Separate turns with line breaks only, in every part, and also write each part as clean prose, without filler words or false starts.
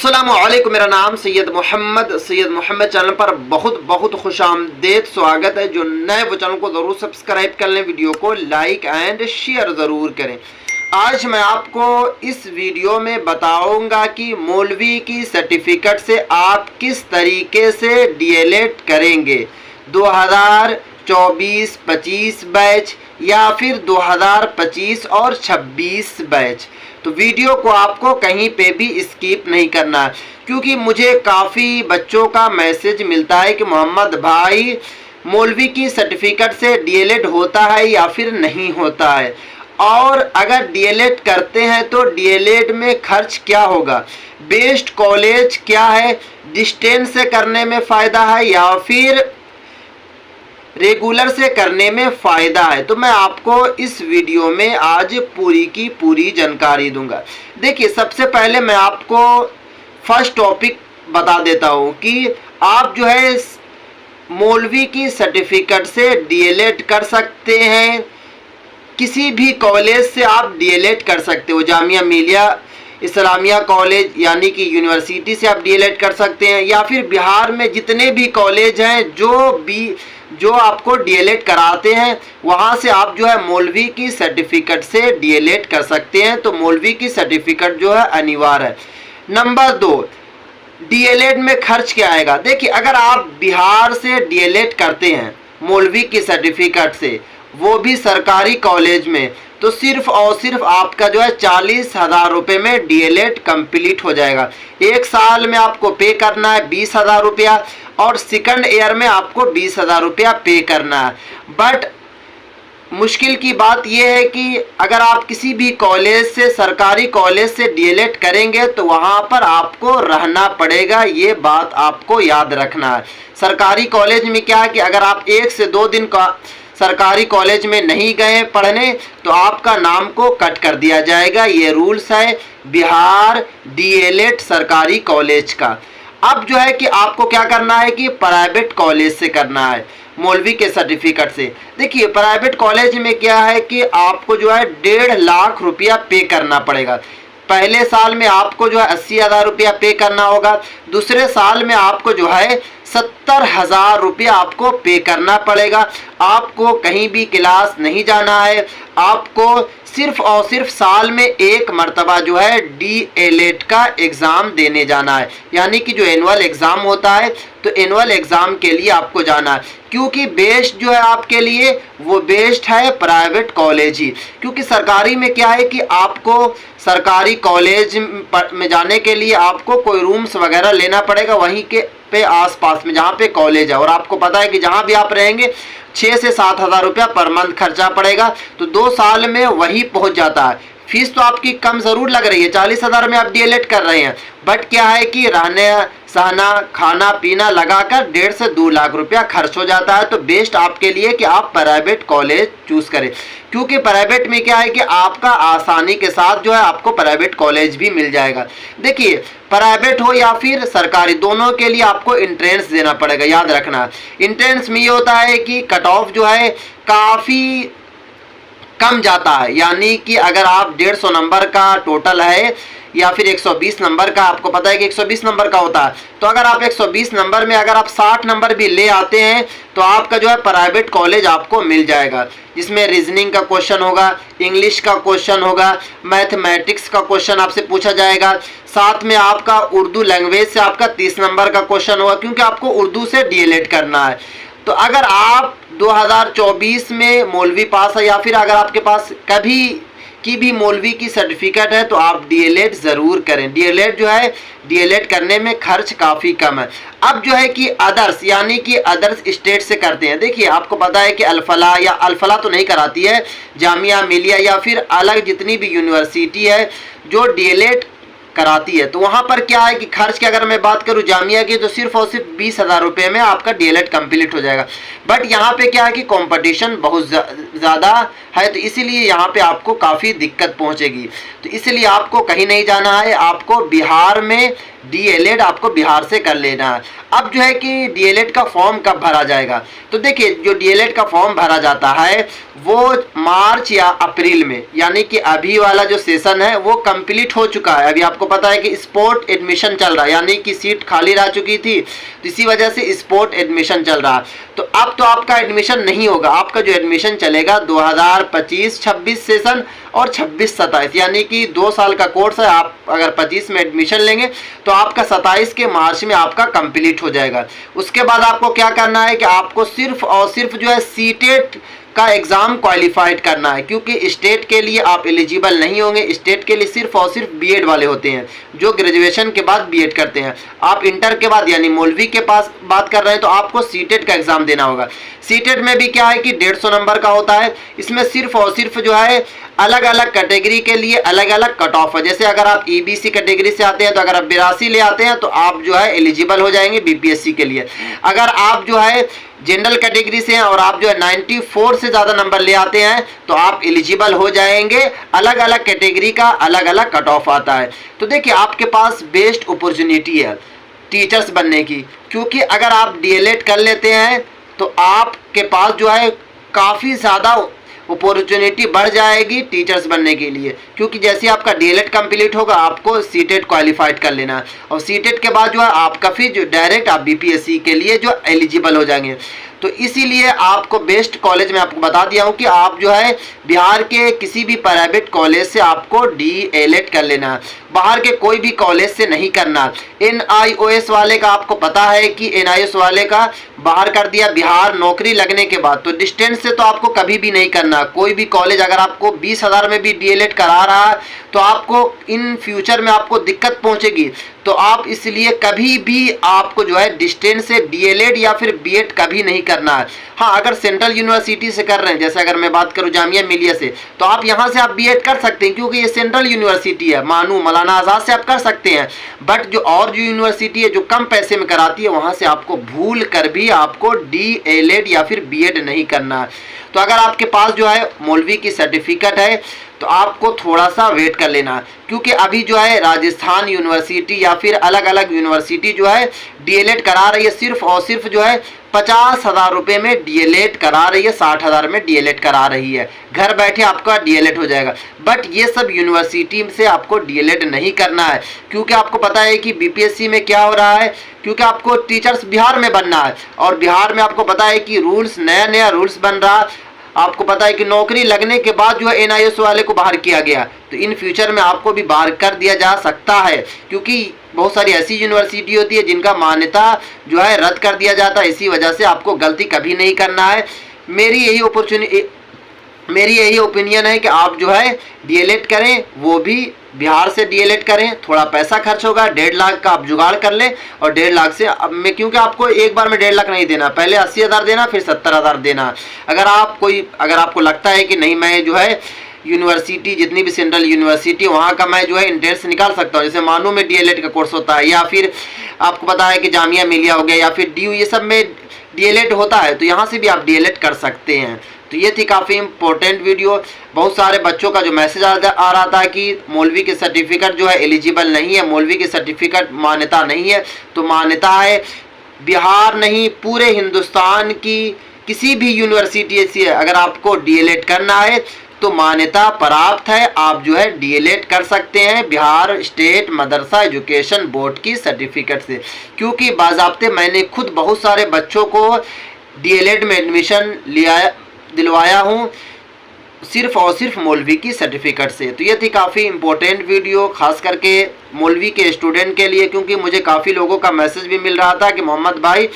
अस्सलामुअलैकुम, मेरा नाम सैयद मोहम्मद चैनल पर बहुत बहुत खुशामदीद स्वागत है। जो नए वो चैनल को ज़रूर सब्सक्राइब कर लें, वीडियो को लाइक एंड शेयर ज़रूर करें। आज मैं आपको इस वीडियो में बताऊंगा कि मौलवी की सर्टिफिकेट से आप किस तरीके से डीएलएड करेंगे, 2024-25 बैच या फिर 2025 और 26 बैच। तो वीडियो को आपको कहीं पे भी स्किप नहीं करना है, क्योंकि मुझे काफ़ी बच्चों का मैसेज मिलता है कि मोहम्मद भाई मौलवी की सर्टिफिकेट से डीएलएड होता है या फिर नहीं होता है, और अगर डीएलएड करते हैं तो डीएलएड में खर्च क्या होगा, बेस्ट कॉलेज क्या है, डिस्टेंस से करने में फ़ायदा है या फिर रेगुलर से करने में फ़ायदा है। तो मैं आपको इस वीडियो में आज पूरी की पूरी जानकारी दूंगा। देखिए, सबसे पहले मैं आपको फर्स्ट टॉपिक बता देता हूं कि आप जो है मौलवी की सर्टिफिकेट से डीएलएड कर सकते हैं। किसी भी कॉलेज से आप डीएलएड कर सकते हो, जामिया मिलिया इस्लामिया कॉलेज यानी कि यूनिवर्सिटी से आप डीएलएड कर सकते हैं, या फिर बिहार में जितने भी कॉलेज हैं जो आपको डीएलएड कराते हैं वहाँ से आप जो है मौलवी की सर्टिफिकेट से डीएलएड कर सकते हैं। तो मौलवी की सर्टिफिकेट जो है अनिवार्य है। नंबर 2, डीएलएड में खर्च क्या आएगा। देखिए, अगर आप बिहार से डीएलएड करते हैं मौलवी की सर्टिफिकेट से, वो भी सरकारी कॉलेज में, तो सिर्फ और सिर्फ आपका जो है 40,000 रुपये में डीएलएड कंप्लीट हो जाएगा। एक साल में आपको पे करना है 20,000 रुपया, और सेकंड ईयर में आपको 20,000 रुपया पे करना है। बट मुश्किल की बात यह है कि अगर आप किसी भी कॉलेज से, सरकारी कॉलेज से डीएलएड करेंगे तो वहाँ पर आपको रहना पड़ेगा। ये बात आपको याद रखना है। सरकारी कॉलेज में क्या है कि अगर आप 1 से 2 दिन का सरकारी कॉलेज में नहीं गए पढ़ने तो आपका नाम को कट कर दिया जाएगा। ये रूल्स है बिहार डीएलएड सरकारी कॉलेज का। अब जो है कि आपको क्या करना है कि प्राइवेट कॉलेज से करना है मौलवी के सर्टिफिकेट से। देखिए, प्राइवेट कॉलेज में क्या है कि आपको जो है 1.5 लाख रुपया पे करना पड़ेगा। पहले साल में आपको जो है 80,000 रुपया पे करना होगा, दूसरे साल में आपको जो है 70,000 रुपया आपको पे करना पड़ेगा। आपको कहीं भी क्लास नहीं जाना है, आपको सिर्फ और सिर्फ साल में एक मर्तबा जो है डीएलएड का एग्ज़ाम देने जाना है, यानी कि जो एनुअल एग्ज़ाम होता है तो एनुअल एग्ज़ाम के लिए आपको जाना है। क्योंकि बेस्ट जो है आपके लिए वो बेस्ट है प्राइवेट कॉलेज ही, क्योंकि सरकारी में क्या है कि आपको सरकारी कॉलेज में जाने के लिए आपको कोई रूम्स वगैरह लेना पड़ेगा वहीं के पे आसपास में जहाँ पे कॉलेज है, और आपको पता है कि जहाँ भी आप रहेंगे 6 से 7,000 रुपया पर मंथ खर्चा पड़ेगा। तो 2 साल में वही पहुँच जाता है। फीस तो आपकी कम ज़रूर लग रही है, 40,000 में आप डीएलएड कर रहे हैं, बट क्या है कि रहने सहना खाना पीना लगाकर 1.5 से 2 लाख रुपया खर्च हो जाता है। तो बेस्ट आपके लिए कि आप प्राइवेट कॉलेज चूज़ करें, क्योंकि प्राइवेट में क्या है कि आपका आसानी के साथ जो है आपको प्राइवेट कॉलेज भी मिल जाएगा। देखिए, प्राइवेट हो या फिर सरकारी, दोनों के लिए आपको एंट्रेंस देना पड़ेगा। याद रखना, एंट्रेंस में ये होता है कि कट ऑफ जो है काफ़ी कम जाता है, यानी कि अगर आप 150 नंबर का टोटल है या फिर 120 नंबर का, आपको पता है कि 120 नंबर का होता है, तो अगर आप 120 नंबर में अगर आप 60 नंबर भी ले आते हैं तो आपका जो है प्राइवेट कॉलेज आपको मिल जाएगा, जिसमें रीजनिंग का क्वेश्चन होगा, इंग्लिश का क्वेश्चन होगा, मैथमेटिक्स का क्वेश्चन आपसे पूछा जाएगा, साथ में आपका उर्दू लैंग्वेज से आपका 30 नंबर का क्वेश्चन होगा, क्योंकि आपको उर्दू से डीएलएड करना है। तो अगर आप 2024 में मौलवी पास है या फिर अगर आपके पास कभी की भी मौलवी की सर्टिफिकेट है तो आप डीएलएड ज़रूर करें। डीएलएड जो है डीएलएड करने में खर्च काफ़ी कम है। अब जो है कि अदर्स, यानी कि अदर्स स्टेट से करते हैं। देखिए, आपको पता है कि अल्फला या अल्फला तो नहीं कराती है, जामिया मिलिया या फिर अलग जितनी भी यूनिवर्सिटी है जो डीएलएड कराती है, तो वहाँ पर क्या है कि खर्च की अगर मैं बात करूँ जामिया की तो सिर्फ और सिर्फ 20,000 रुपये में आपका डीएलएड कंप्लीट हो जाएगा। बट यहाँ पे क्या है कि कंपटीशन बहुत ज़्यादा है, तो इसीलिए यहाँ पे आपको काफ़ी दिक्कत पहुँचेगी। तो इसलिए आपको कहीं नहीं जाना है, आपको बिहार में डीएलएड आपको बिहार से कर लेना है। अब जो है कि डीएलएड का फॉर्म कब भरा जाएगा, तो देखिए, जो डीएलएड का फॉर्म भरा जाता है वो मार्च या अप्रैल में, यानी कि अभी वाला जो सेशन है वो कंप्लीट हो चुका है। अभी आपको आपको पता है कि स्पोर्ट एडमिशन चल रहा है, यानी कि सीट खाली रह चुकी थी, तो इसी वजह से स्पोर्ट एडमिशन चल रहा है। तो अब तो आपका एडमिशन नहीं होगा, आपका जो एडमिशन चलेगा 2025-26 सेशन और 26-27, यानी कि 2 साल का कोर्स है। आप अगर 25 में एडमिशन लेंगे तो आपका 27 के मार्च में आपका कंप्लीट हो जाएगा। उसके बाद आपको क्या करना है कि आपको सिर्फ और सिर्फ जो है सीटेट का एग्ज़ाम क्वालिफाइड करना है, क्योंकि स्टेट के लिए आप एलिजिबल नहीं होंगे। स्टेट के लिए सिर्फ और सिर्फ बीएड वाले होते हैं, जो ग्रेजुएशन के बाद बीएड करते हैं। आप इंटर के बाद यानी मौलवी के पास बात कर रहे हैं तो आपको सीटेट का एग्ज़ाम देना होगा। सीटेट में भी क्या है कि 150 नंबर का होता है। इसमें सिर्फ और सिर्फ जो है अलग अलग कैटेगरी के लिए अलग अलग कट ऑफ है। जैसे अगर आप ईबीसी कैटेगरी से आते हैं तो अगर आप 82 ले आते हैं तो आप जो है एलिजिबल हो जाएंगे बीपीएससी के लिए। अगर आप जो है जनरल कैटेगरी से हैं और आप जो है 94 से ज़्यादा नंबर ले आते हैं तो आप एलिजिबल हो जाएंगे। अलग अलग कैटेगरी का अलग अलग कट ऑफ आता है। तो देखिए, आपके पास बेस्ट अपॉर्चुनिटी है टीचर्स बनने की, क्योंकि अगर आप डीएलएड कर लेते हैं तो आपके पास जो है काफ़ी ज़्यादा अपॉर्चुनिटी बढ़ जाएगी टीचर्स बनने के लिए। क्योंकि जैसे आपका डीएलएड कंप्लीट होगा आपको सीटेट क्वालिफाइड कर लेना है, और सीटेट के बाद जो है आपका फिर जो डायरेक्ट आप बीपीएससी के लिए जो एलिजिबल हो जाएंगे। तो इसीलिए आपको बेस्ट कॉलेज में आपको बता दिया हूँ कि आप जो है बिहार के किसी भी प्राइवेट कॉलेज से आपको डीएलएड कर लेना, बाहर के कोई भी कॉलेज से नहीं करना। एनआईओएस वाले का आपको पता है कि एनआईओएस वाले का बाहर कर दिया बिहार नौकरी लगने के बाद, तो डिस्टेंस से तो आपको कभी भी नहीं करना। कोई भी कॉलेज अगर आपको 20,000 में भी डीएलएड करा रहा है तो आपको इन फ्यूचर में आपको दिक्कत पहुंचेगी। तो आप इसलिए कभी भी आपको जो है डिस्टेंस से डीएलएड या फिर बीएड कभी नहीं करना है। हाँ, अगर सेंट्रल यूनिवर्सिटी से कर रहे हैं, जैसे अगर मैं बात करूं जामिया मिलिया से, तो आप यहां से आप बीएड कर सकते हैं क्योंकि ये सेंट्रल यूनिवर्सिटी है। मानू मौलाना आज़ाद से आप कर सकते हैं, बट जो और जो यूनिवर्सिटी है जो कम पैसे में कराती है वहां से आपको भूल कर भी आपको डीएलएड या फिर बीएड नहीं करना है। तो अगर आपके पास जो है मौलवी की सर्टिफिकेट है तो आपको थोड़ा सा वेट कर लेना, क्योंकि अभी जो है राजस्थान यूनिवर्सिटी या फिर अलग अलग यूनिवर्सिटी जो है डीएलएड करा रही है सिर्फ और सिर्फ जो है 50,000 रुपये में डीएलएड करा रही है, 60,000 में डीएलएड करा रही है। घर बैठे आपका डीएलएड हो जाएगा। बट ये सब यूनिवर्सिटी से आपको डीएलएड नहीं करना है, क्योंकि आपको पता है कि बीपीएससी में क्या हो रहा है, क्योंकि आपको टीचर्स बिहार में बनना है और बिहार में आपको पता है कि रूल्स नया नया रूल्स बन रहा। आपको पता है कि नौकरी लगने के बाद जो है एनआईओएस वाले को बाहर किया गया, तो इन फ्यूचर में आपको भी बाहर कर दिया जा सकता है, क्योंकि बहुत सारी ऐसी यूनिवर्सिटी होती है जिनका मान्यता जो है रद्द कर दिया जाता है। इसी वजह से आपको गलती कभी नहीं करना है। मेरी यही ओपिनियन है कि आप जो है डीएलएड करें, वो भी बिहार से डीएलएड करें। थोड़ा पैसा खर्च होगा, 1.5 लाख का आप जुगाड़ कर लें, और 1.5 लाख से अब मैं, क्योंकि आपको एक बार में 1.5 लाख नहीं देना, पहले 80,000 देना फिर 70,000 देना। अगर आपको लगता है कि नहीं मैं जो है यूनिवर्सिटी जितनी भी सेंट्रल यूनिवर्सिटी वहाँ का मैं जो है इंट्रेंस निकाल सकता हूँ, जैसे मानू में डीएलएड का कोर्स होता है, या फिर आपको पता है कि जामिया मिलिया हो गया या फिर डीयू, ये सब में डीएलएड होता है, तो यहाँ से भी आप डीएलएड कर सकते हैं। तो ये थी काफ़ी इम्पोर्टेंट वीडियो। बहुत सारे बच्चों का जो मैसेज आ रहा था कि मौलवी के सर्टिफिकेट जो है एलिजिबल नहीं है, मौलवी की सर्टिफिकेट मान्यता नहीं है। तो मान्यता है बिहार नहीं, पूरे हिंदुस्तान की किसी भी यूनिवर्सिटी से अगर आपको डीएलएड करना है तो मान्यता प्राप्त है, आप जो है डीएलएड कर सकते हैं बिहार स्टेट मदरसा एजुकेशन बोर्ड की सर्टिफिकेट से। क्योंकि बाज़ाब्ते मैंने खुद बहुत सारे बच्चों को डीएलएड में एडमिशन दिलवाया हूँ सिर्फ और सिर्फ मौलवी की सर्टिफिकेट से। तो ये थी काफ़ी इम्पोर्टेंट वीडियो, खास करके मौलवी के स्टूडेंट के लिए, क्योंकि मुझे काफ़ी लोगों का मैसेज भी मिल रहा था कि मोहम्मद भाई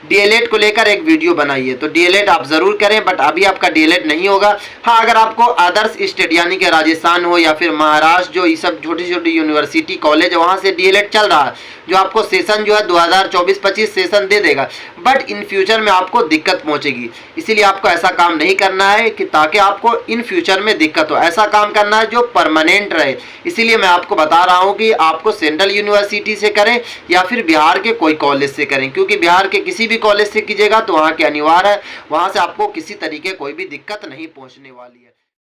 डीएलएड को लेकर एक वीडियो बनाइए। तो डीएलएड आप ज़रूर करें, बट अभी आपका डीएलएड नहीं होगा। हाँ, अगर आपको अदर्स स्टेट यानी कि राजस्थान हो या फिर महाराष्ट्र, जो ये सब छोटी छोटी यूनिवर्सिटी कॉलेज है वहाँ से डीएलएड चल रहा है, जो आपको सेशन जो है 2024-25 सेशन दे देगा, बट इन फ्यूचर में आपको दिक्कत पहुँचेगी। इसीलिए आपको ऐसा काम नहीं करना है कि ताकि आपको इन फ्यूचर में दिक्कत हो, ऐसा काम करना है जो परमानेंट रहे। इसीलिए मैं आपको बता रहा हूँ कि आपको सेंट्रल यूनिवर्सिटी से करें या फिर बिहार के कोई कॉलेज से करें, क्योंकि बिहार के किसी भी कॉलेज से कीजिएगा तो वहाँ के अनिवार्य है, वहाँ से आपको किसी तरीके कोई भी दिक्कत नहीं पहुँचने वाली है।